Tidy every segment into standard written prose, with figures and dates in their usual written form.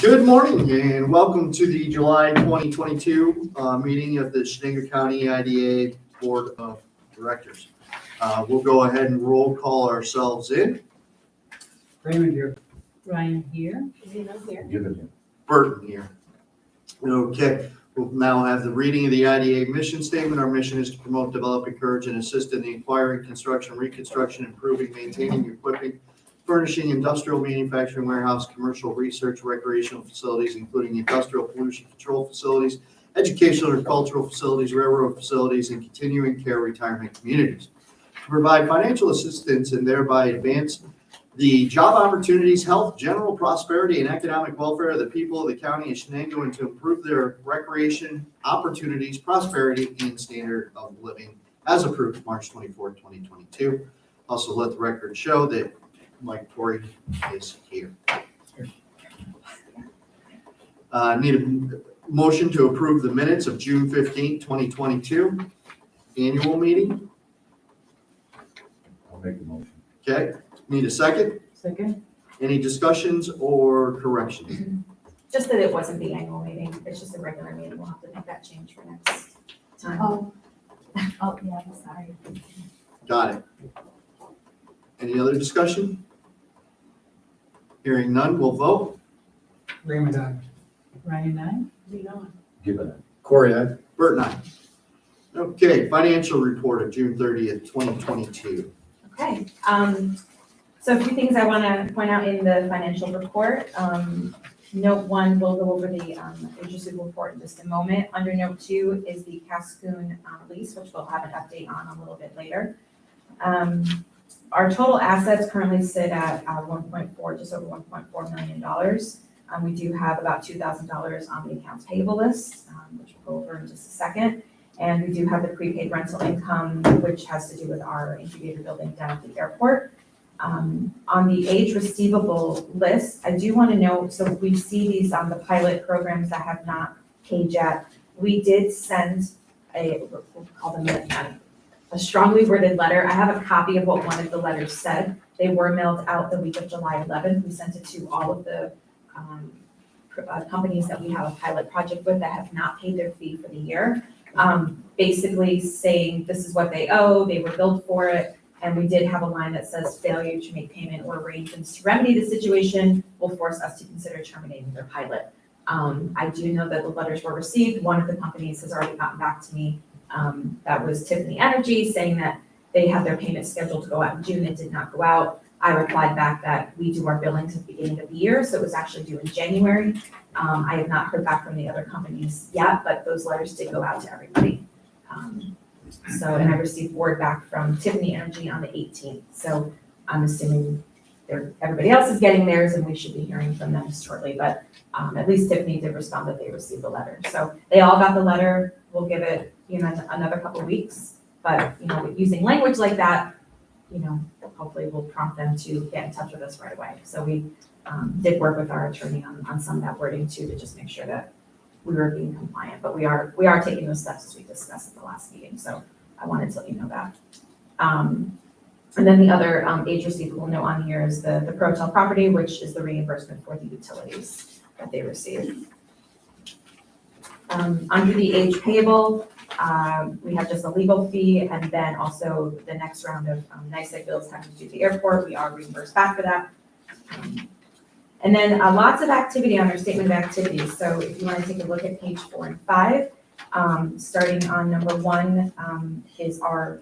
Good morning and welcome to the July 2022 meeting of the Chenango County IDA Board of Directors. We'll go ahead and roll call ourselves in. Raymond here. Ryan here. Zeno here. Given here. Burton here. Okay, we'll now have the reading of the IDA mission statement. Our mission is to promote, develop, encourage, and assist in the acquiring, construction, reconstruction, improving, maintaining, equipping, furnishing industrial, manufacturing, warehouse, commercial, research, recreational facilities, including industrial pollution control facilities, educational or cultural facilities, railroad facilities, and continuing care retirement communities. To provide financial assistance and thereby advance the job opportunities, health, general prosperity, and economic welfare of the people of the county of Chenango, and to improve their recreation opportunities, prosperity, and standard of living, as approved March 24, 2022. Also, let the record show that Mike Torrey is here. Need a motion to approve the minutes of June 15, 2022, annual meeting. I'll make the motion. Okay, need a second? Second. Any discussions or corrections? Just that it wasn't the annual meeting, it's just a regular meeting, we'll have to make that change for next time. Oh, yeah, I'm sorry. Got it. Any other discussion? Hearing none, we'll vote. Raymond, aye. Ryan I. Zeno. Given aye. Corey, aye. Bert, aye. Okay, financial report of June 30th, 2022. Okay, so a few things I want to point out in the financial report. Note 1, we'll go over the agency report in just a moment. Under note 2 is the Cascoon lease, which we'll have an update on a little bit later. Our total assets currently sit at just over $1.4 million. We do have about $2,000 on the accounts payable list, which we'll go over in just a second. And we do have the prepaid rental income, which has to do with our incubator building down at the airport. On the age receivable list, I do want to note, so we see these on the pilot programs that have not paid yet. We did send we'll call them a strongly worded letter. I have a copy of what one of the letters said. They were mailed out the week of July 11th. We sent it to all of the companies that we have a pilot project with that have not paid their fee for the year. Basically saying this is what they owe, they were billed for it, and we did have a line that says failure to make payment or arrangements to remedy the situation will force us to consider terminating their pilot. I do know that the letters were received. One of the companies has already gotten back to me. That was Tiffany Energy, saying that they had their payment scheduled to go out in June. It did not go out. I replied back that we do our billings at the beginning of the year, so it was actually due in January. I have not heard back from the other companies yet, but those letters did go out to everybody. And I received word back from Tiffany Energy on the 18th. So I'm assuming everybody else is getting theirs, and we should be hearing from them shortly. But at least Tiffany did respond that they received the letter. So they all got the letter. We'll give it, another couple of weeks. But, using language like that, hopefully will prompt them to get in touch with us right away. So we did work with our attorney on some of that wording too, to just make sure that we were being compliant. But we are taking those steps as we discussed at the last meeting. So I wanted to let you know that. And then the other age receivable note on here is the Protel property, which is the reimbursement for the utilities that they received. Under the age payable, we have just a legal fee, and then also the next round of NYSEG bills having to do with the airport, we are reimbursed back for that. And then lots of activity on our statement of activities. So if you want to take a look at page 4 and 5, starting on number 1 is our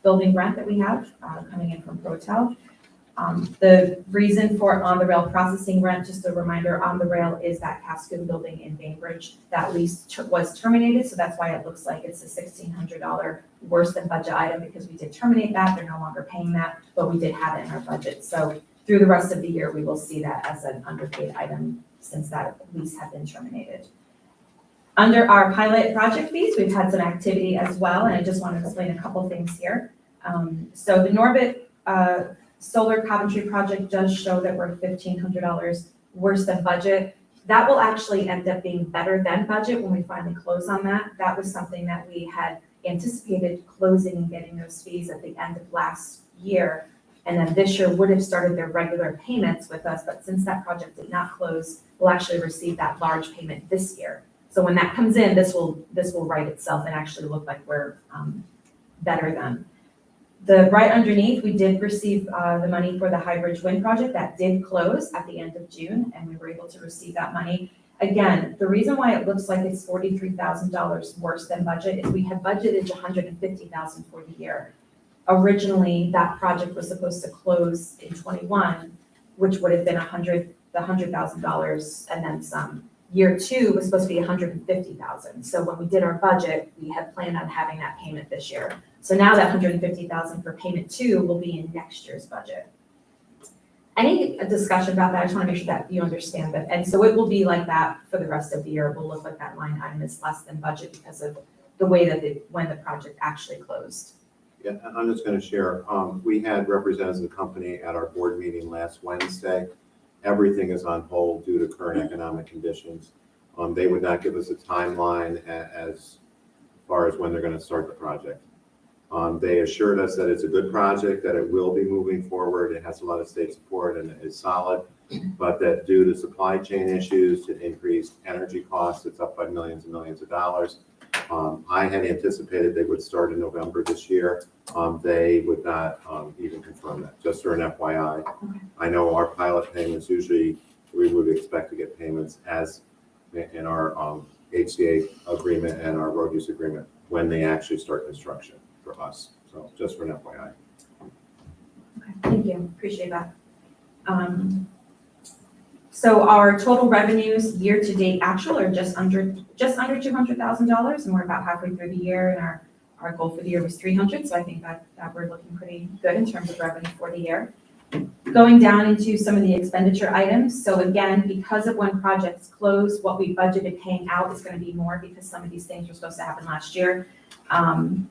building rent that we have coming in from Protel. The reason for on the rail processing rent, just a reminder, on the rail is that Cascoon building in Bainbridge. That lease was terminated, so that's why it looks like it's a $1,600 worse than budget item, because we did terminate that. They're no longer paying that, but we did have it in our budget. So through the rest of the year, we will see that as an underpaid item since that lease had been terminated. Under our pilot project fees, we've had some activity as well, and I just want to explain a couple things here. So the Norbit Solar Coventry project does show that we're $1,500 worse than budget. That will actually end up being better than budget when we finally close on that. That was something that we had anticipated closing and getting those fees at the end of last year. And then this year would have started their regular payments with us, but since that project did not close, we'll actually receive that large payment this year. So when that comes in, this will right itself and actually look like we're better than. Right underneath, we did receive the money for the High Bridge Wind project. That did close at the end of June, and we were able to receive that money. Again, the reason why it looks like it's $43,000 worse than budget is we had budgeted $150,000 for the year. Originally, that project was supposed to close in 21, which would have been $100,000 and then some. Year 2 was supposed to be $150,000. So when we did our budget, we had planned on having that payment this year. So now that $150,000 for payment 2 will be in next year's budget. Any discussion about that? I just want to make sure that you understand that. And so it will be like that for the rest of the year. It will look like that line item is less than budget because of the way that when the project actually closed. Yeah, I'm just going to share. We had representatives of the company at our board meeting last Wednesday. Everything is on hold due to current economic conditions. They would not give us a timeline as far as when they're going to start the project. They assured us that it's a good project, that it will be moving forward. It has a lot of state support and it's solid, but that due to supply chain issues, to increased energy costs, it's up by millions and millions of dollars. I had anticipated they would start in November this year. They would not even confirm that, just for an FYI. Okay. I know our pilot payments, usually we would expect to get payments as in our HCA agreement and our road use agreement when they actually start construction for us. So just for an FYI. Okay, thank you, appreciate that. So our total revenues year-to-date actual are just under $200,000, and we're about halfway through the year, and our goal for the year was 300, so I think that we're looking pretty good in terms of revenue for the year. Going down into some of the expenditure items, so again, because of when projects close, what we budgeted paying out is going to be more because some of these things were supposed to happen last year.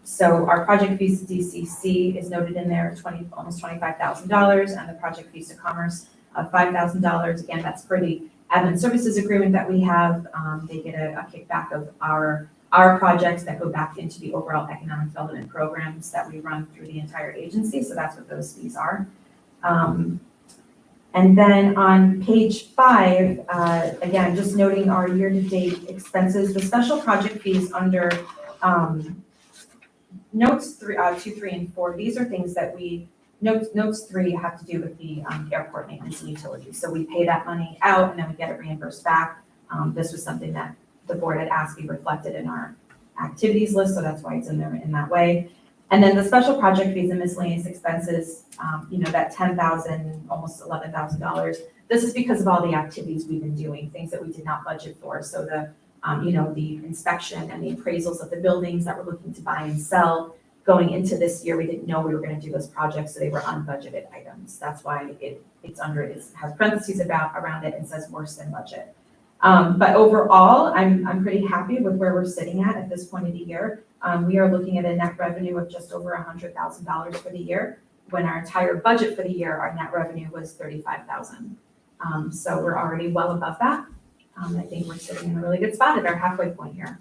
So our project fees to DCC is noted in there, almost $25,000, and the project fees to Commerce of $5,000. Again, that's for the admin services agreement that we have. They get a kickback of our projects that go back into the overall economic development programs that we run through the entire agency. So that's what those fees are. And then on page 5, again, just noting our year-to-date expenses, the special project fees under notes 2, 3, and 4. These are things that notes 3 have to do with the airport maintenance and utilities. So we pay that money out and then we get it reimbursed back. This was something that the board had asked be reflected in our activities list, so that's why it's in there in that way. And then the special project fees and miscellaneous expenses, that $10,000, almost $11,000. This is because of all the activities we've been doing, things that we did not budget for. So the inspection and the appraisals of the buildings that we're looking to buy and sell. Going into this year, we didn't know we were going to do those projects, so they were unbudgeted items. That's why it has parentheses around it and says worse than budget. But overall, I'm pretty happy with where we're sitting at this point of the year. We are looking at a net revenue of just over $100,000 for the year, when our entire budget for the year, our net revenue was $35,000. So we're already well above that. I think we're sitting in a really good spot at our halfway point here.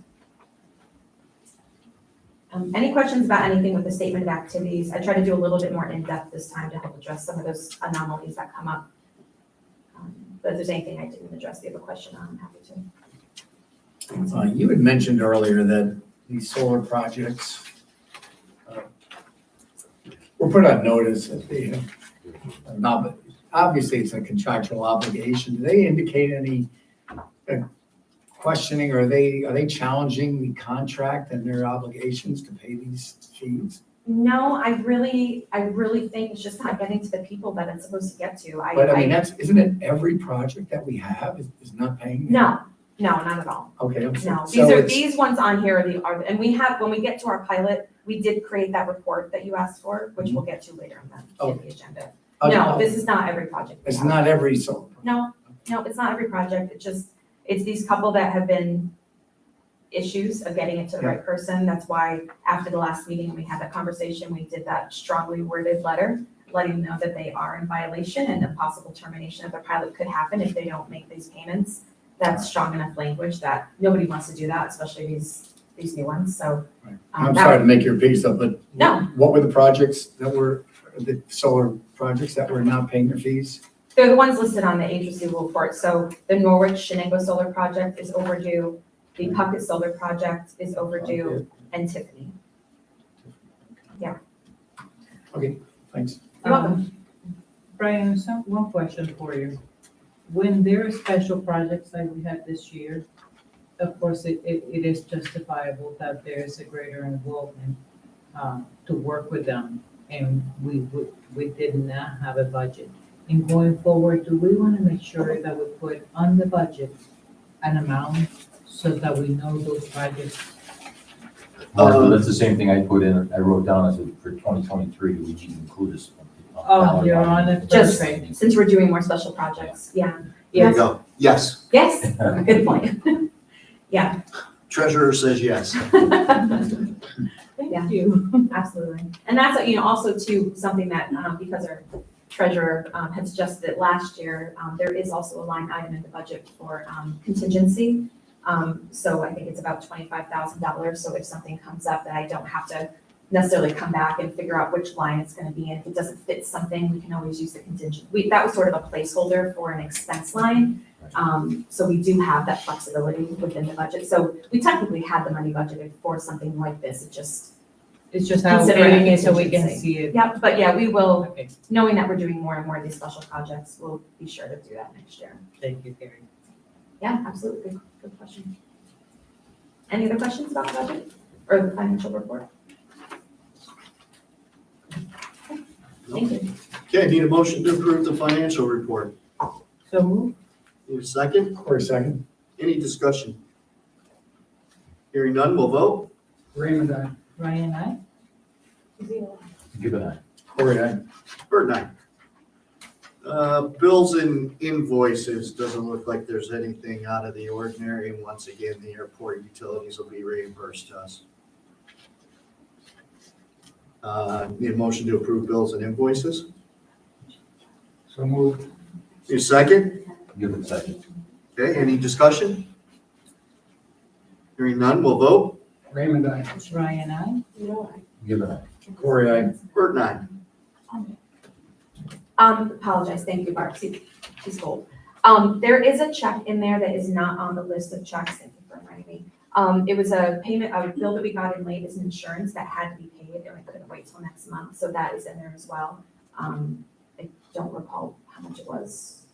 Any questions about anything with the statement of activities? I try to do a little bit more in-depth this time to help address some of those anomalies that come up. But if there's anything I didn't address, you have a question, I'm happy to. You had mentioned earlier that these solar projects were put on notice that they have, obviously it's a contractual obligation. Do they indicate any questioning, or are they challenging the contract and their obligations to pay these fees? No, I really think it's just not getting to the people that it's supposed to get to. But I mean, isn't it every project that we have is not paying? No, not at all. Okay. No, So these ones on here are, and we have, when we get to our pilot, we did create that report that you asked for, which we'll get to later in the agenda. No, this is not every project. It's not every solar. No, it's not every project. It's these couple that have been issues of getting it to the right person. That's why after the last meeting, we had that conversation, we did that strongly worded letter, letting them know that they are in violation and a possible termination of the pilot could happen if they don't make these payments. That's strong enough language that nobody wants to do that, especially these new ones. So I'm sorry to make your piece up, but No. what were the projects that were the solar projects that were not paying their fees? They're the ones listed on the age receivable report. So the Norwich Chenango Solar Project is overdue, the Puckett Solar Project is overdue, and Tiffany. Okay, thanks. You're welcome. Brian, one question for you. When there are special projects like we had this year, of course, it is justifiable that there is a greater involvement to work with them, and we did not have a budget. And going forward, do we want to make sure that we put on the budget an amount so that we know those projects? That's the same thing I put in, I wrote down, I said, for 2023, we need to include this. Oh, you're on it. Just Perfect. since we're doing more special projects, yeah. There Yes, you go. Yes. yes, good point. Yeah. Treasurer says yes. Yeah. Thank you. Absolutely. And that's, you know, also too, something that, because our treasurer had suggested it last year, there is also a line item in the budget for contingency. So I think it's about $25,000. So if something comes up that I don't have to necessarily come back and figure out which line it's gonna be in, if it doesn't fit something, we can always use the contingent. That was sort of a placeholder for an expense line. So we do have that flexibility within the budget. So we technically had the money budgeted for something like this. It's just Considering allocating it so we can contingency. see it. Yeah, but yeah, we will, Okay, knowing that we're doing more and more of these special projects, we'll be sure to do that next year. thank you, Carrie. Yeah, absolutely. Good question. Any other questions about the budget or the financial report? Thank you. Okay, need a motion to approve the financial report. So move. Need a second? For a second. Any discussion? Hearing none, we'll vote. Raymond, aye. Ryan, I. Give it a, Corey, aye. Bird nine. Bills and invoices, doesn't look like there's anything out of the ordinary. And once again, the airport utilities will be reimbursed to us. Need a motion to approve bills and invoices. So moved. Need a second? give it a second. Okay, any discussion? Hearing none, we'll vote. Raymond, aye. Ryan, I. Give it a, Corey, aye. Bird nine. Apologize. Thank you, Barb. She's gold. There is a check in there that is not on the list of checks. Thank you for reminding me. It was a payment, a bill that we got in late as an insurance that had to be paid, and I couldn't wait till next month, so that is in there as well. I don't recall how much it was.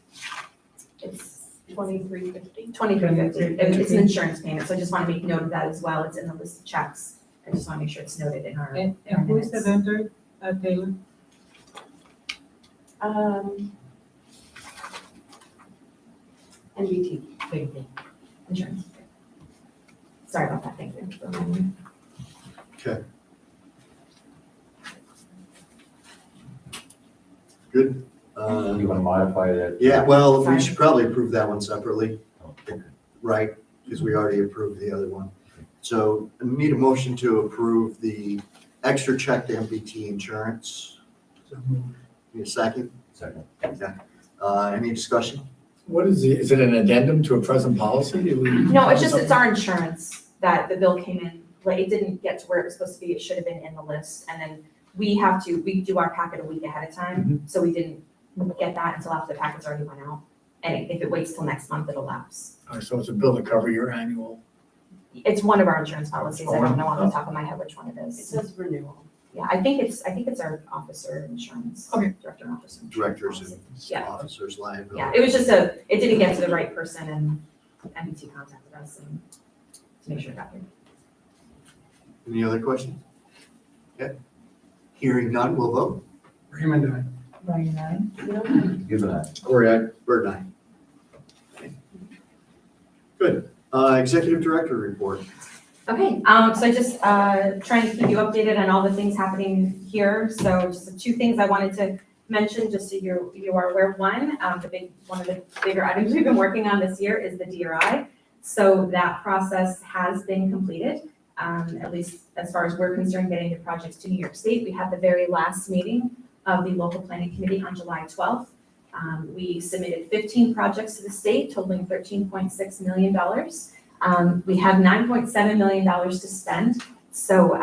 It's $23.50. $23.50. It's an insurance payment, so I just want to make note of that as well. It's in the list of checks. I just want to make sure it's noted in our. And who is the vendor, Taylor? NBT Thank you. insurance. Sorry about that. Thank you for reminding me. Okay. Good. you want to modify that? Yeah, well, we Sorry. should probably approve that one separately, Okay. right? Because we already approved the other one. So I need a motion to approve the extra check to MPT insurance. So moved. Need a second? Second. Any discussion? What is it? Is it an addendum to a present policy? Do we- No, it's our insurance that the bill came in, like, it didn't get to where it was supposed to be, it should have been in the list, and then we do our packet a week ahead of time, so we didn't get that until after the packets already went out, and if it waits till next month, it'll lapse. So it's a bill to cover your annual. It's one of our insurance policies, I don't know on the top of my head which one it is. says renewal. Yeah, I think it's our officer insurance. Okay. Director and officer. insurance Directors policy. and Yeah. officers liability. Yeah, it was just it didn't get to the right person, and MBT contacted us and to make sure it got here. Any other questions? Okay. Hearing none, we'll vote. Raymond, aye. Ryan, I. Give it a, Corey, aye. Bird nine. Good. Executive Director report. Okay, so I just trying to keep you updated on all the things happening here. So just the two things I wanted to mention, just so you are aware. One of the bigger items we've been working on this year is the DRI. So that process has been completed, at least as far as we're concerned, getting the projects to New York State. We had the very last meeting of the local planning committee on July 12th. We submitted 15 projects to the state totaling $13.6 million. We have $9.7 million to spend. So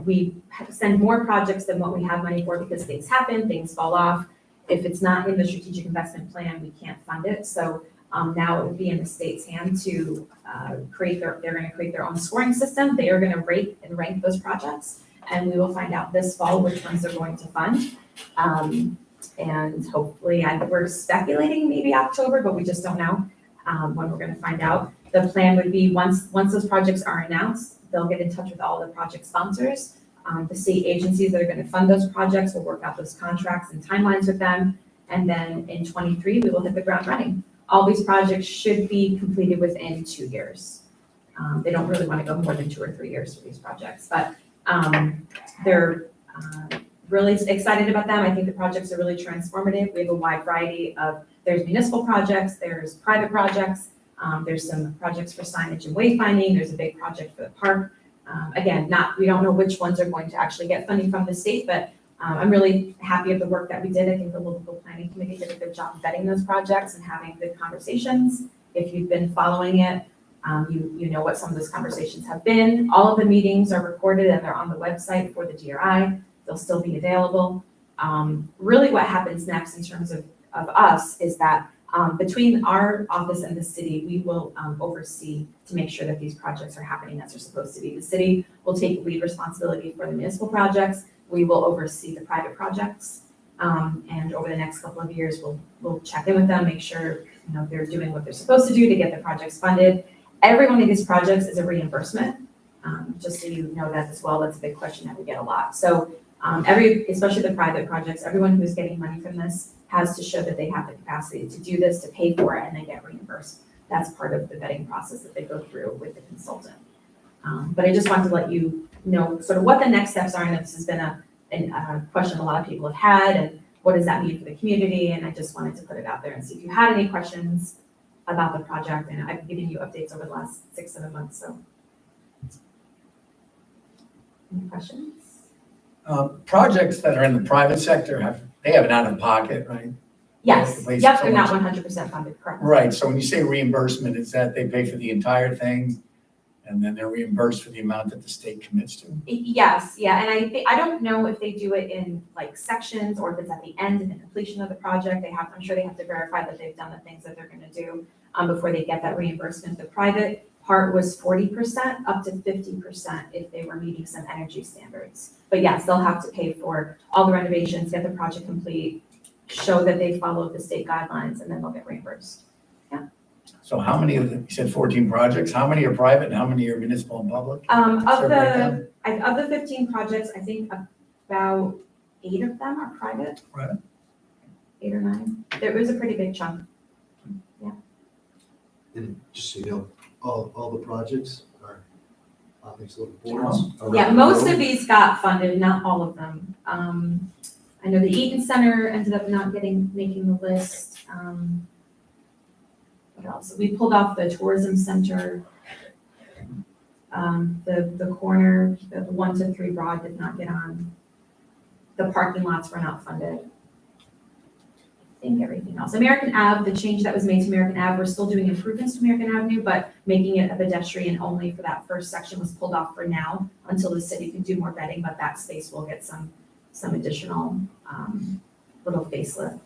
we send more projects than what we have money for because things happen, things fall off. If it's not in the strategic investment plan, we can't fund it. So now it would be in the state's hand to they're gonna create their own scoring system. They are gonna rate and rank those projects. And we will find out this fall which ones they're going to fund. And hopefully, we're speculating maybe October, but we just don't know when we're gonna find out. The plan would be once those projects are announced, they'll get in touch with all the project sponsors. The state agencies that are gonna fund those projects will work out those contracts and timelines with them. And then in 23, we will hit the ground running. All these projects should be completed within 2 years. They don't really wanna go more than 2 or 3 years for these projects, but they're really excited about them. I think the projects are really transformative. We have a wide variety of, there's municipal projects, there's private projects, there's some projects for signage and wayfinding, there's a big project for the park. Again, we don't know which ones are going to actually get funding from the state, but I'm really happy of the work that we did. I think the local planning committee did a good job vetting those projects and having good conversations. If you've been following it, you know what some of those conversations have been. All of the meetings are recorded and they're on the website for the DRI. They'll still be available. Really what happens next in terms of us is that between our office and the city, we will oversee to make sure that these projects are happening as they're supposed to be. The city will take lead responsibility for the municipal projects. We will oversee the private projects. And over the next couple of years, we'll check in with them, make sure they're doing what they're supposed to do to get the projects funded. Every one of these projects is a reimbursement. Just so you know that as well, that's a big question that we get a lot. So especially the private projects, everyone who's getting money from this has to show that they have the capacity to do this, to pay for it, and then get reimbursed. That's part of the vetting process that they go through with the consultant. But I just wanted to let you know sort of what the next steps are, and this has been a question a lot of people have had, and what does that mean for the community? And I just wanted to put it out there and see if you had any questions about the project, and I've given you updates over the last 6-7 months, so. Any questions? Projects that are in the private sector have an out-of-pocket, right? Yes, Waste yep, so they're not much. 100% funded, correct. Right, so when you say reimbursement, is that they pay for the entire thing and then they're reimbursed for the amount that the state commits to? Yes, yeah, and I don't know if they do it in like sections or if it's at the end in the completion of the project. I'm sure they have to verify that they've done the things that they're gonna do before they get that reimbursement. The private part was 40% up to 50% if they were meeting some energy standards. But yes, they'll have to pay for all the renovations, get the project complete, show that they followed the state guidelines, and then they'll get reimbursed. So how many of the, you said 14 projects, how many are private and how many are municipal and public? Of Is there a breakdown? the 15 projects, I think about 8 of them are private. Private. 8 or 9. There was a pretty big chunk. And just so you know, all the projects are on these little boards. Yeah, around the most road. of these got funded, not all of them. I know the Eaton Center ended up not making the list. What else? We pulled off the tourism center. The corner, the 1 to 3 Broad did not get on. The parking lots were not funded. I think everything else. American Ave, the change that was made to American Ave, we're still doing improvements to American Avenue, but making it a pedestrian only for that first section was pulled off for now until the city can do more vetting, but that space will get some additional little facelift.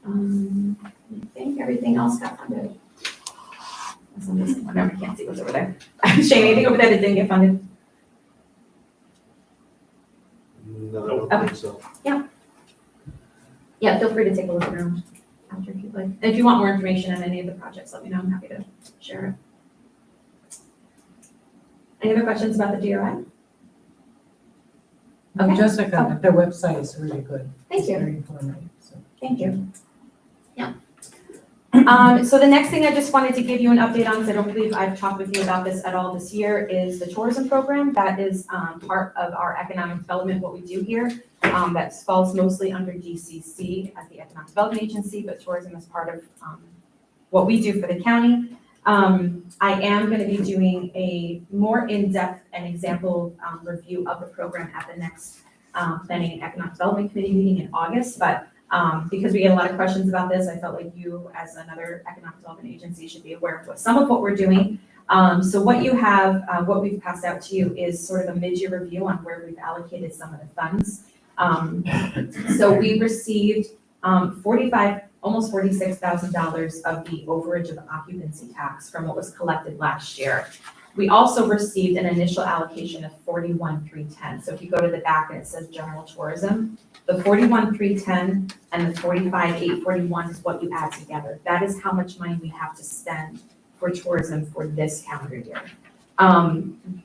I think everything else got funded. Unless I'm missing one. No, I can't see what's over there. Shane, anything over there that didn't get funded? No, I don't think so. Yeah, feel free to take a look around after if you'd like. And if you want more information on any of the projects, let me know. I'm happy to share it. Any other questions about the DRI? Okay. Jessica, their website is really good. Thank It's you. very informative, so. Thank you. Yeah. So the next thing I just wanted to give you an update on, because I don't believe I've talked with you about this at all this year, is the tourism program. That is part of our economic development, what we do here. That falls mostly under DCC as the Economic Development Agency, but tourism is part of what we do for the county. I am going to be doing a more in-depth and example review of the program at the next Planning and Economic Development Committee meeting in August, but because we get a lot of questions about this, I felt like you, as another economic development agency, should be aware of some of what we're doing. So what you have, what we've passed out to you is sort of a mid-year review on where we've allocated some of the funds. So we received almost $46,000 of the overage of occupancy tax from what was collected last year. We also received an initial allocation of $41,310. So if you go to the back and it says general tourism, the $41,310 and the $45,841 is what you add together. That is how much money we have to spend for tourism for this calendar year.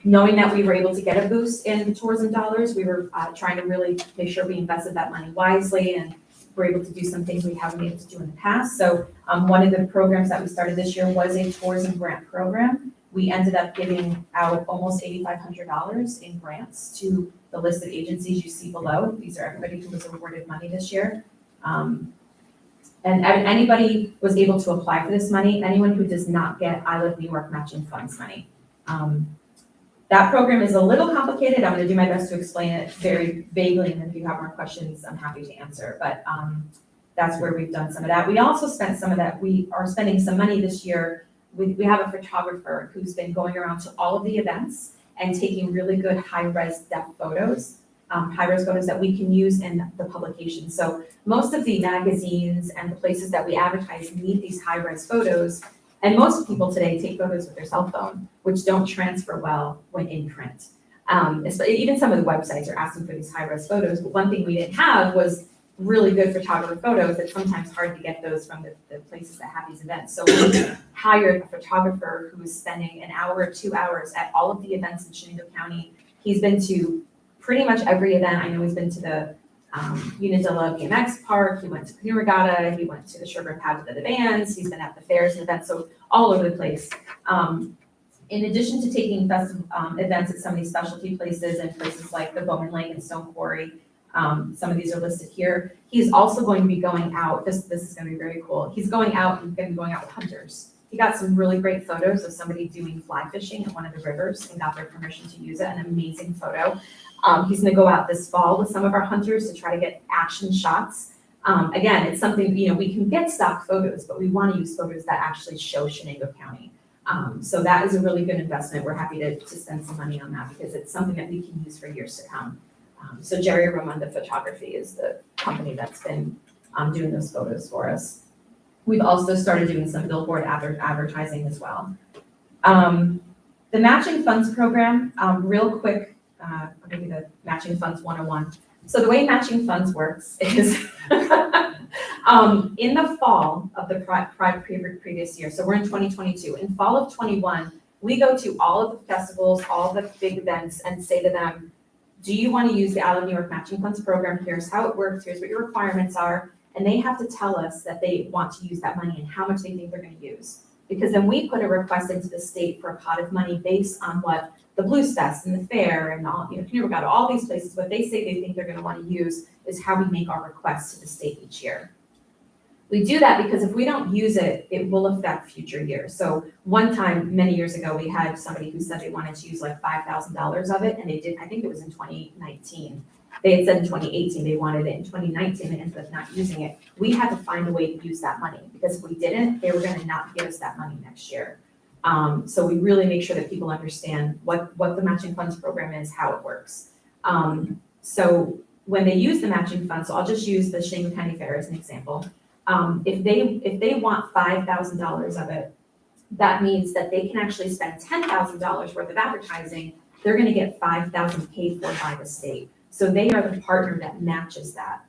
Knowing that we were able to get a boost in tourism dollars, we were trying to really make sure we invested that money wisely and we're able to do some things we haven't been able to do in the past. So one of the programs that we started this year was a tourism grant program. We ended up giving out almost $8,500 in grants to the list of agencies you see below. These are everybody who was awarded money this year. And anybody was able to apply for this money, anyone who does not get I Live New York matching funds money. That program is a little complicated. I'm gonna do my best to explain it very vaguely, and if you have more questions, I'm happy to answer. But that's where we've done some of that. We also spent some of that. We are spending some money this year. We have a photographer who's been going around to all of the events and taking really good high-res depth photos, high-res photos that we can use in the publication. So most of the magazines and the places that we advertise need these high-res photos. And most people today take photos with their cell phone, which don't transfer well when in print. Even some of the websites are asking for these high-res photos, but one thing we didn't have was really good photographer photos. It's sometimes hard to get those from the places that have these events. So we hired a photographer who is spending an hour or 2 hours at all of the events in Chenango County. He's been to pretty much every event. I know he's been to the Unadilla BMX Park, he went to Canoe Regatta, he went to the Sugar Pageant of the Bands, he's been at the fairs and events, so all over the place. In addition to taking festival events at some of these specialty places and places like the Bowman Lake and Stone Quarry, some of these are listed here. He's also going to be going out, this is going to be very cool, he's going out and going to be going out with hunters. He got some really great photos of somebody doing fly fishing at one of the rivers and got their permission to use it, an amazing photo. He's gonna go out this fall with some of our hunters to try to get action shots. Again, it's something, we can get stock photos, but we wanna use photos that actually show Chenango County. So that is a really good investment. We're happy to spend some money on that because it's something that we can use for years to come. So Jerry Ramonda Photography is the company that's been doing those photos for us. We've also started doing some billboard advertising as well. The matching funds program, real quick, I'll give you the matching funds 101. So the way matching funds works is in the fall of the previous year, so we're in 2022, in fall of 21, we go to all of the festivals, all of the big events and say to them, do you want to use the I Live New York matching funds program? Here's how it works, here's what your requirements are. And they have to tell us that they want to use that money and how much they think they're going to use. Because then we put a request into the state for a pot of money based on what the Blues Fest and the fair and all, Canoe Regatta, all these places, what they say they think they're going to want to use is how we make our requests to the state each year. We do that because if we don't use it, it will affect future years. So one time, many years ago, we had somebody who said they wanted to use like $5,000 of it, and they did, I think it was in 2019. They had said in 2018 they wanted it. In 2019, they ended up not using it. We had to find a way to use that money because if we didn't, they were going to not give us that money next year. So we really make sure that people understand what the matching funds program is, how it works. So when they use the matching funds, so I'll just use the Chenango County Fair as an example. If they want $5,000 of it, that means that they can actually spend $10,000 worth of advertising. They're going to get $5,000 paid for by the state. So they are the partner that matches that.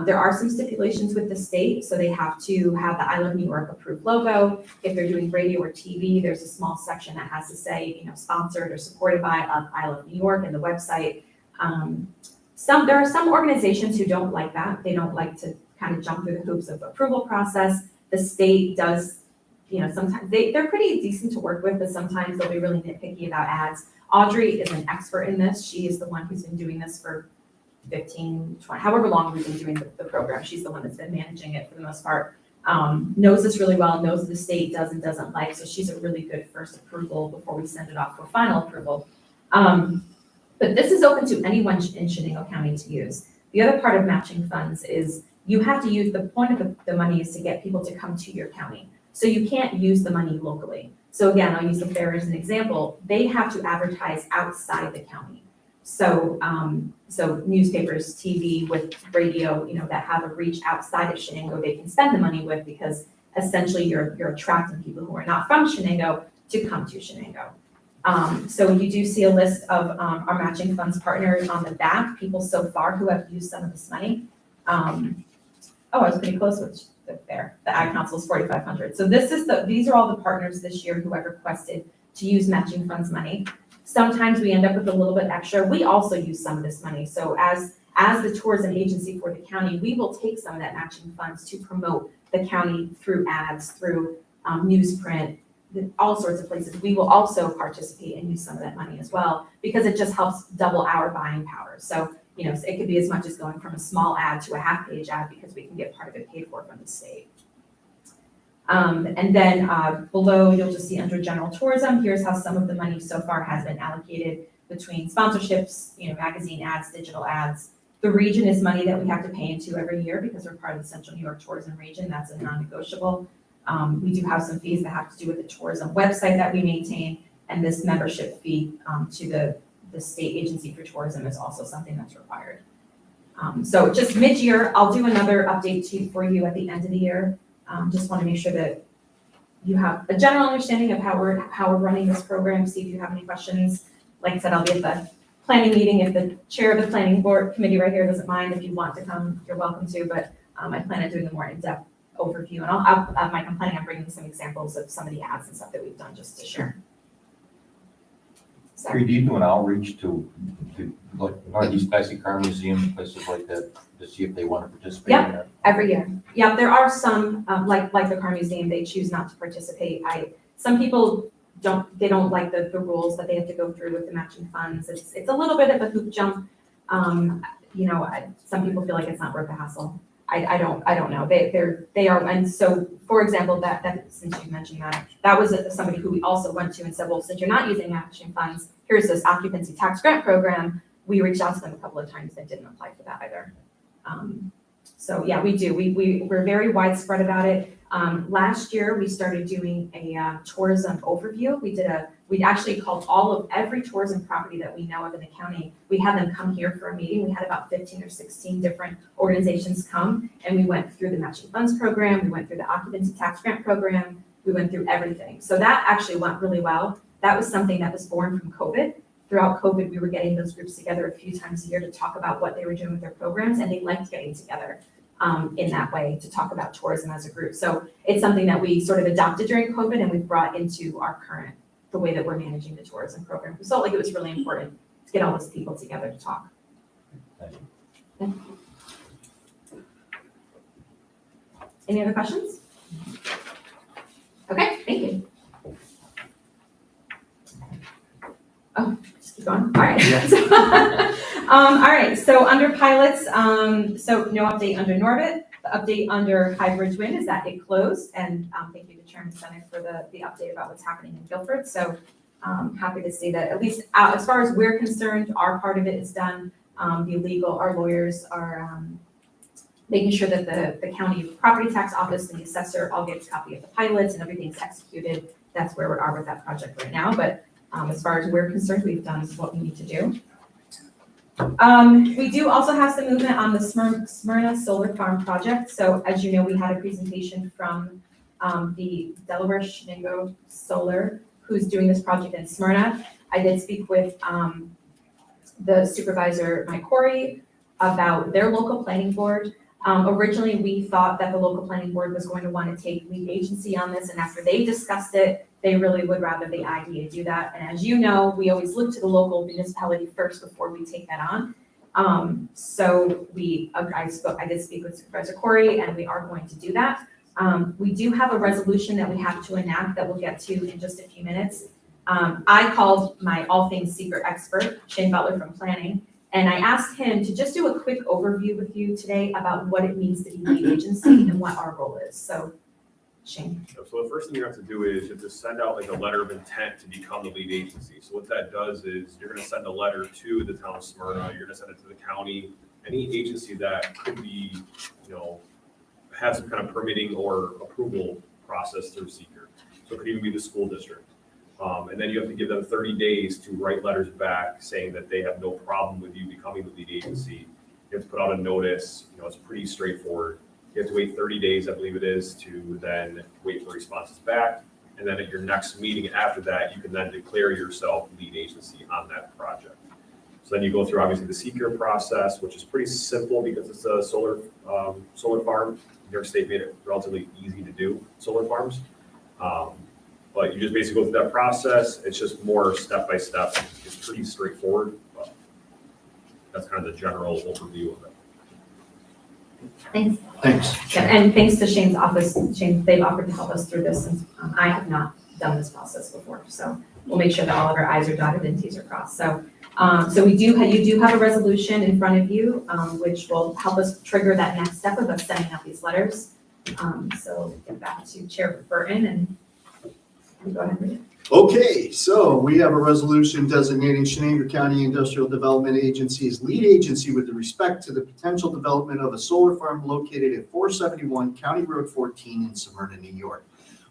There are some stipulations with the state, so they have to have the I Love New York approved logo. If they're doing radio or TV, there's a small section that has to say, sponsored or supported by I Love New York and the website. There are some organizations who don't like that. They don't like to kind of jump through the hoops of approval process. The state does, sometimes they're pretty decent to work with, but sometimes they'll be really nitpicky about ads. Audrey is an expert in this. She is the one who's been doing this for 15, 20, however long we've been doing the program. She's the one that's been managing it for the most part. Knows this really well, knows the state does and doesn't like, so she's a really good first approval before we send it off for final approval. But this is open to anyone in Chenango County to use. The other part of matching funds is you have to use, the point of the money is to get people to come to your county. So you can't use the money locally. So again, I'll use the fair as an example. They have to advertise outside the county. So, so newspapers, TV, with radio, that have a reach outside of Chenango, they can spend the money with, because essentially you're attracting people who are not from Chenango to come to Chenango. So you do see a list of our matching funds partners on the back, people so far who have used some of this money. I was pretty close with the fair. The Ag Council is 4,500. So these are all the partners this year who have requested to use matching funds money. Sometimes we end up with a little bit extra. We also use some of this money. So as the tourism agency for the county, we will take some of that matching funds to promote the county through ads, through newsprint, all sorts of places. We will also participate and use some of that money as well, because it just helps double our buying power. So, it could be as much as going from a small ad to a half-page ad, because we can get part of it paid for from the state. And then below, you'll just see under general tourism, here's how some of the money so far has been allocated between sponsorships, magazine ads, digital ads. The region is money that we have to pay into every year because we're part of the Central New York Tourism Region. That's a non-negotiable. We do have some fees that have to do with the tourism website that we maintain, and this membership fee to the State Agency for Tourism is also something that's required. So just mid-year, I'll do another update for you at the end of the year. Just want to make sure that you have a general understanding of how we're running this program. See if you have any questions. Like I said, I'll be at the planning meeting. If the chair of the planning board committee right here doesn't mind, if you want to come, you're welcome to. But I plan on doing a more in-depth overview, and I'm planning on bringing some examples of some of the ads and stuff that we've done just to share. So. Do you do an outreach to like Northeast Classic Car Museum, places like that, to see if they want to participate in that? Every year. Yeah, there are some, like the car museum, they choose not to participate. Some people don't like the rules that they have to go through with the matching funds. It's a little bit of a hoop jump. Some people feel like it's not worth the hassle. I don't know. They are, and so, for example, that since you mentioned that was somebody who we also went to and said, well, since you're not using matching funds, here's this occupancy tax grant program. We reached out to them a couple of times. They didn't apply for that either. So yeah, we do. We're very widespread about it. Last year, we started doing a tourism overview. We actually called every tourism property that we know of in the county. We had them come here for a meeting. We had about 15 or 16 different organizations come, and we went through the matching funds program. We went through the occupancy tax grant program. We went through everything. So that actually went really well. That was something that was born from COVID. Throughout COVID, we were getting those groups together a few times a year to talk about what they were doing with their programs, and they liked getting together in that way to talk about tourism as a group. So it's something that we sort of adopted during COVID, and we've brought into the way that we're managing the tourism program. We felt like it was really important to get all those people together to talk. Thank you. Yeah. Any other questions? Okay, thank you. Oh, just keep going. All right. Yeah. All right. So under pilots, so no update under Norbit. The update under High Bridge Wind is that it closed, and thank you to Chairman Senate for the update about what's happening in Guilford. So happy to see that at least as far as we're concerned, our part of it is done. Our lawyers are making sure that the county property tax office and the assessor all gets a copy of the pilots and everything's executed. That's where we are with that project right now. But as far as we're concerned, we've done what we need to do. We do also have some movement on the Smyrna Solar Farm project. So as you know, we had a presentation from the Delaware Chenango Solar, who's doing this project in Smyrna. I did speak with the supervisor, Mike Corey, about their local planning board. Originally, we thought that the local planning board was going to want to take lead agency on this, and after they discussed it, they really would rather the IDA do that. And as you know, we always look to the local municipality first before we take that on. So I did speak with Supervisor Corey, and we are going to do that. We do have a resolution that we have to enact that we'll get to in just a few minutes. I called my all things secret expert, Shane Butler from planning, and I asked him to just do a quick overview with you today about what it means to be lead agency and what our role is. So Shane. So the first thing you have to do is you have to send out like a letter of intent to become the lead agency. So what that does is you're going to send a letter to the town of Smyrna, you're going to send it to the county, any agency that could be, have some kind of permitting or approval process through seeker. So it could even be the school district. And then you have to give them 30 days to write letters back saying that they have no problem with you becoming the lead agency. You have to put out a notice, it's pretty straightforward. You have to wait 30 days, I believe it is, to then wait for responses back. And then at your next meeting after that, you can then declare yourself lead agency on that project. So then you go through obviously the seeker process, which is pretty simple because it's a solar farm. New York State made it relatively easy to do solar farms. But you just basically go through that process. It's just more step by step. It's pretty straightforward, but that's kind of the general overview of it. Thanks. Thanks. Yeah, and thanks to Shane's office. Shane, they've offered to help us through this since I have not done this process before. So we'll make sure that all of our I's are dotted and T's are crossed. So you do have a resolution in front of you, which will help us trigger that next step of us sending out these letters. So get back to Chair Burton and go ahead and read it. Okay, so we have a resolution designating Chenango County Industrial Development Agency as lead agency with respect to the potential development of a solar farm located at 471 County Road 14 in Smyrna, New York.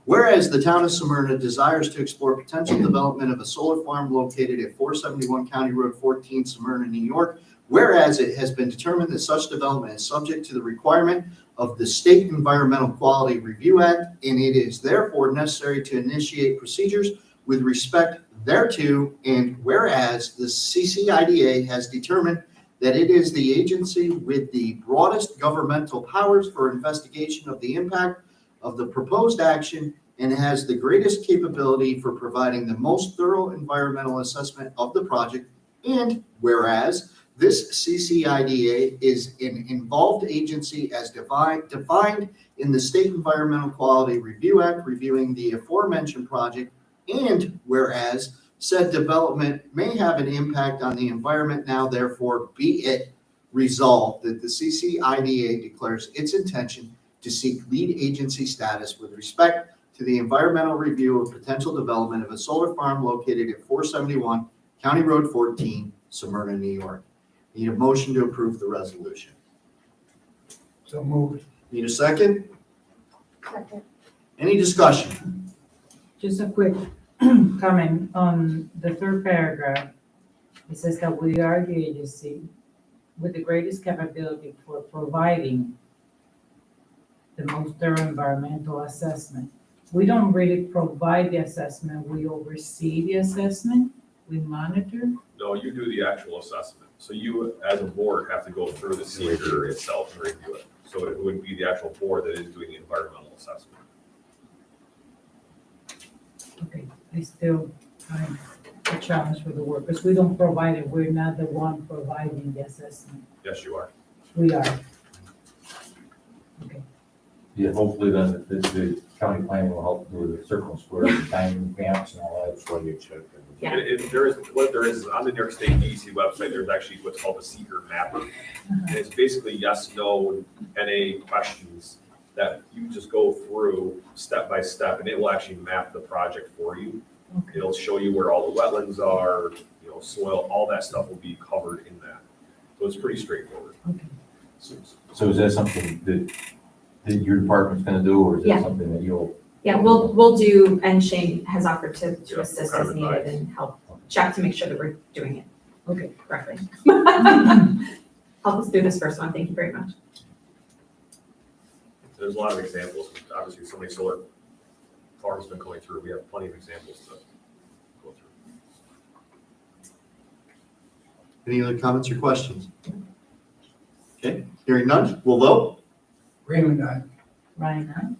Whereas the town of Smyrna desires to explore potential development of a solar farm located at 471 County Road 14, Smyrna, New York. Whereas it has been determined that such development is subject to the requirement of the State Environmental Quality Review Act, and it is therefore necessary to initiate procedures with respect thereto, and whereas the CCIDA has determined that it is the agency with the broadest governmental powers for investigation of the impact of the proposed action and has the greatest capability for providing the most thorough environmental assessment of the project, and whereas this CCIDA is an involved agency as defined in the State Environmental Quality Review Act reviewing the aforementioned project, and whereas said development may have an impact on the environment, now therefore be it resolved that the CCIDA declares its intention to seek lead agency status with respect to the environmental review of potential development of a solar farm located at 471 County Road 14, Smyrna, New York. Need a motion to approve the resolution. So moved. Need a second? Second. Any discussion? Just a quick comment on the third paragraph. It says that we are the agency with the greatest capability for providing the most thorough environmental assessment. We don't really provide the assessment, we oversee the assessment, we monitor. No, you do the actual assessment. So you, as a board, have to go through the seeker itself and review it. So it would be the actual board that is doing the environmental assessment. Okay, I still find a challenge for the workers. We don't provide it, we're not the one providing the assessment. Yes, you are. We are. Okay, Yeah, hopefully then the county planning will help do the circle square, the time maps and all that. When you check. Yeah. What there is on the New York State DEC website, there's actually what's called a seeker mapper. And it's basically yes, no, NA questions that you just go through step by step, and it will actually map the project for you. okay, It'll show you where all the wetlands are, soil, all that stuff will be covered in that. So it's pretty straightforward. okay. So is that something that your department's gonna do, or is Yeah. that something that you'll? Yeah, we'll do, and Shane has offered to Yeah, assist kind as of needed advice. and help check to make sure that we're doing it Okay. correctly. Help us through this first one. Thank you very much. There's a lot of examples. Obviously, so many solar farms have been going through. We have plenty of examples to go through. Any other comments or questions? Okay, hearing none, we'll vote. Raymond, aye. Ryan,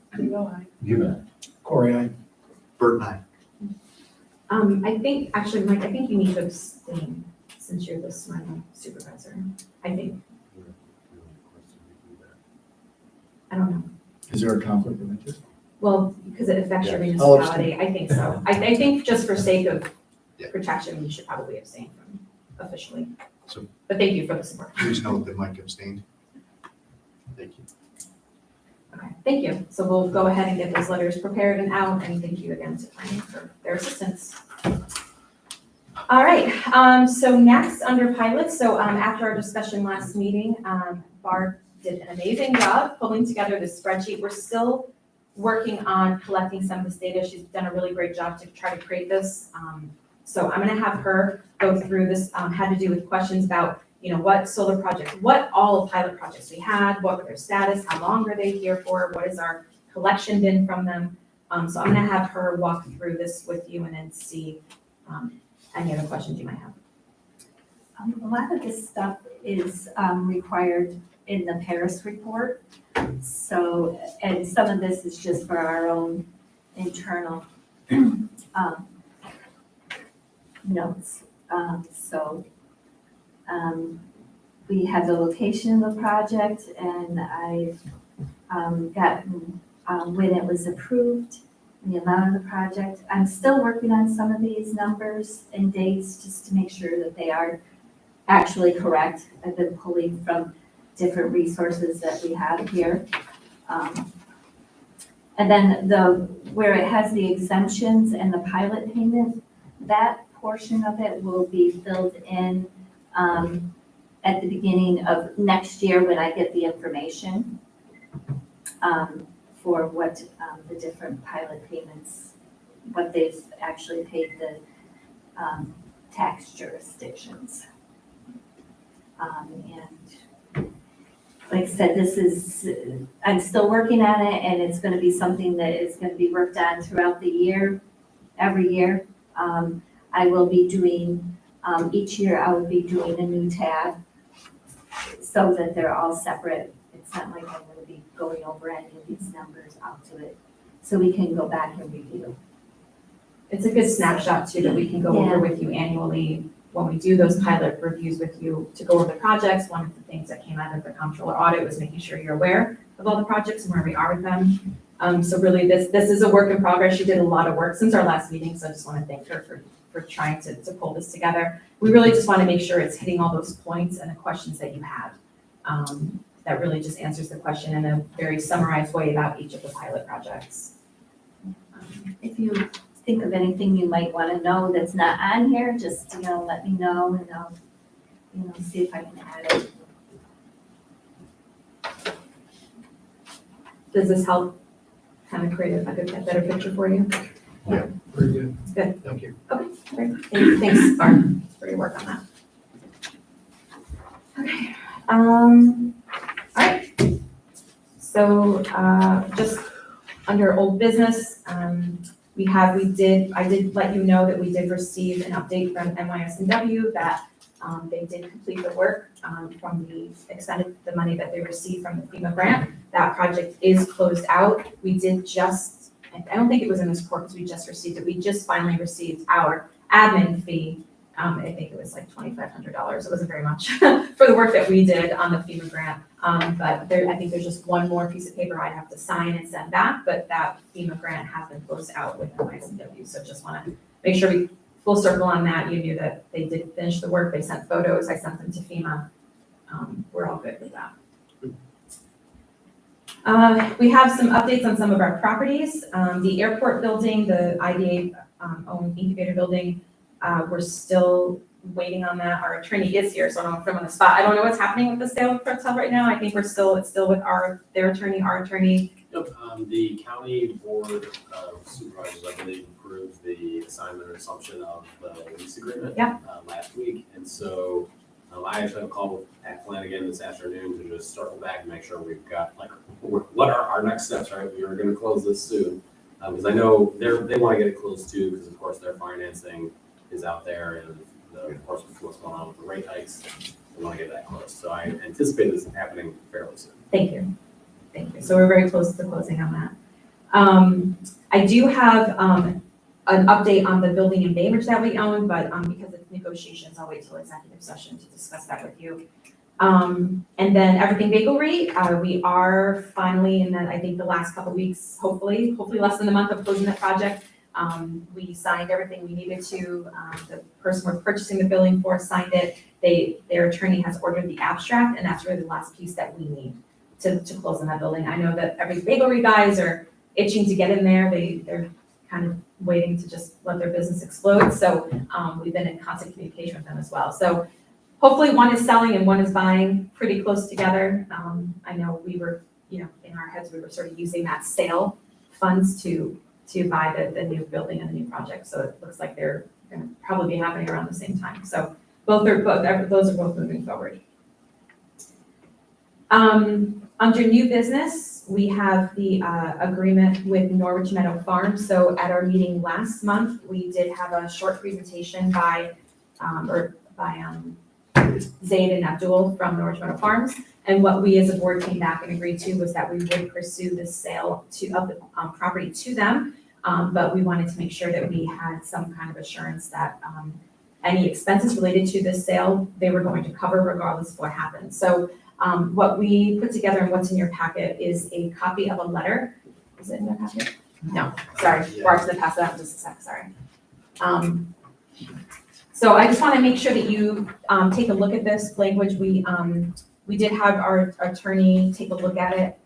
Give it. Corey, aye. Bert and I. I think, actually, Mike, I think you need to abstain since you're the Smyrna supervisor. I think, I don't know. Is there a conflict of interest? Well, because it affects your Yes. I'll municipality, I think so. I think just for sake of Yeah. protection, you should probably abstain from officially. So- But thank you for the support. Please note that Mike abstained. Thank you. Okay, thank you. So we'll go ahead and get those letters prepared and out, and thank you again to planning for their assistance. All right, so next under pilots, so after our discussion last meeting, Barb did an amazing job pulling together this spreadsheet. We're still working on collecting some of this data. She's done a really great job to try to create this. So I'm gonna have her go through this, had to do with questions about, what solar projects, what all pilot projects we had, what were their status, how long were they here for, what is our collection been from them. So I'm gonna have her walk through this with you and then see any other questions you might have. A lot of this stuff is required in the Paris report. So, and some of this is just for our own internal notes. We have the location of the project, and I've gotten when it was approved, and the amount of the project. I'm still working on some of these numbers and dates just to make sure that they are actually correct. I've been pulling from different resources that we have here. And then where it has the exemptions and the pilot payment, that portion of it will be filled in at the beginning of next year when I get the information for what the different pilot payments, what they've actually paid the tax jurisdictions. And like I said, I'm still working on it, and it's gonna be something that is gonna be worked on throughout the year, every year. I will be doing, each year I will be doing a new tab so that they're all separate. It's not like I'm gonna be going over any of these numbers out to it, so we can go back and review. It's a good snapshot too that we can go over with you annually when we do those pilot reviews with you to go over the projects. One of the things that came out of the comptroller audit was making sure you're aware of all the projects and where we are with them. So really this is a work in progress. She did a lot of work since our last meeting, so I just want to thank her for trying to pull this together. We really just want to make sure it's hitting all those points and the questions that you had. That really just answers the question in a very summarized way about each of the pilot projects. If you think of anything you might want to know that's not on here, just, let me know, and I'll, see if I can add it. Does this help kind of create a better picture for you? Very good. Good. Thank you. Okay, great. Thanks, Barb, for your work on that. Okay, all right. So, just under old business, I did let you know that we did receive an update from NYSNW that they did complete the work from the money that they received from the FEMA grant. That project is closed out. We did just, I don't think it was in this report because we just received it. We just finally received our admin fee. I think it was like $2,500. It wasn't very much for the work that we did on the FEMA grant. But I think there's just one more piece of paper I have to sign and send back, but that FEMA grant has been closed out with NYSNW. So just want to make sure we full circle on that. You knew that they did finish the work. They sent photos. I sent them to FEMA. We're all good with that. We have some updates on some of our properties. The airport building, the IDA owned incubator building, we're still waiting on that. Our attorney is here, so I don't know if I'm on the spot. I don't know what's happening with the sale of Crestell right now. I think it's still with their attorney, our attorney. Yep, the county board of supervisors, I believe, approved the assignment or assumption of the lease agreement. Last week, and so I actually have a call with Pat Flanagan this afternoon to just circle back and make sure we've got what are our next steps, right? We are gonna close this soon, because I know they wanna get it closed too, because of course their financing is out there, and of course with what's going on with the rate hikes, we wanna get that closed. So I anticipate this happening fairly soon. Thank you. So we're very close to closing on that. I do have an update on the building in Bainbridge that we own, but because it's negotiations, I'll wait till executive session to discuss that with you. And then Everything Bakery, we are finally in I think the last couple of weeks, hopefully less than a month of closing the project. We signed everything we needed to. The person we're purchasing the building for signed it. Their attorney has ordered the abstract, and that's really the last piece that we need to close on that building. I know that Everything Bakery guys are itching to get in there. They're kind of waiting to just let their business explode. So we've been in constant communication with them as well. So hopefully one is selling and one is buying pretty close together. I know we were, in our heads, we were sort of using that sale funds to buy the new building and the new project. So it looks like they're gonna probably be happening around the same time. So those are both moving forward. Under new business, we have the agreement with Norwich Meadow Farm. So at our meeting last month, we did have a short presentation by Zaid and Abdul from Norwich Meadow Farms. And what we as a board came back and agreed to was that we would pursue the sale of the property to them. But we wanted to make sure that we had some kind of assurance that any expenses related to this sale, they were going to cover regardless of what happened. So what we put together and what's in your packet is a copy of a letter. Is it in the packet? No, sorry, Barb's gonna pass that out in just a sec, sorry. So I just wanna make sure that you take a look at this language. We did have our attorney take a look at it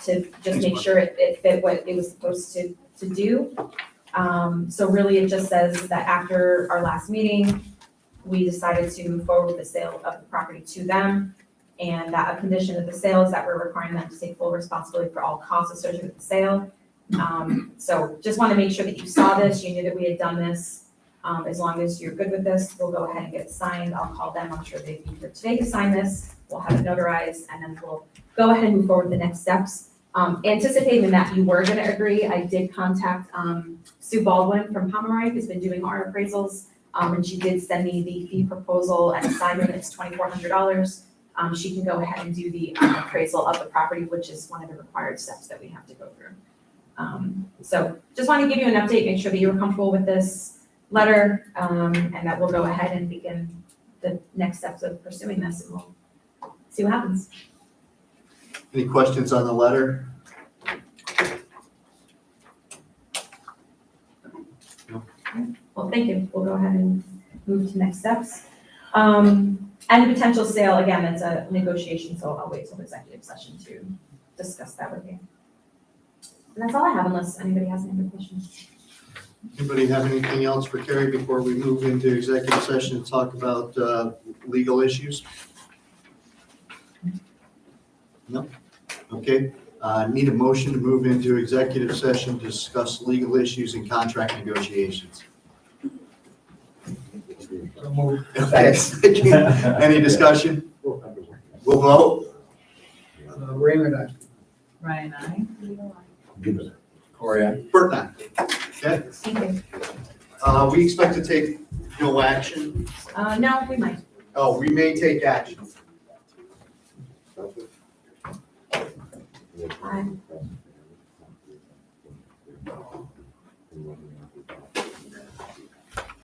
to just make sure it fit what it was supposed to do. So really it just says that after our last meeting, we decided to move forward with the sale of the property to them. And that a condition of the sale is that we're requiring them to take full responsibility for all costs associated with the sale. So just want to make sure that you saw this, you knew that we had done this. As long as you're good with this, we'll go ahead and get it signed. I'll call them, I'm sure they'd be here today to sign this. We'll have it notarized and then we'll go ahead and move forward with the next steps. Anticipating that you were gonna agree, I did contact Sue Baldwin from Pomeroy, who's been doing our appraisals. And she did send me the fee proposal and assignment, it's $2,400. She can go ahead and do the appraisal of the property, which is one of the required steps that we have to go through. So just want to give you an update, make sure that you were comfortable with this letter, and that we'll go ahead and begin the next steps of pursuing this, and we'll see what happens. Any questions on the letter? Well, thank you. We'll go ahead and move to next steps. And the potential sale, again, it's a negotiation, so I'll wait till the executive session to discuss that with you. And that's all I have unless anybody has any other questions. Anybody have anything else for Carrie before we move into executive session to talk about legal issues? No? Okay. Need a motion to move into executive session to discuss legal issues and contract negotiations. So moved. Thanks. Any discussion? We'll vote. Raymond, aye. Ryan, I. Corey, aye. Bert, aye. Okay. Thank you. We expect to take no action. No, we might. Oh, we may take action. Aye.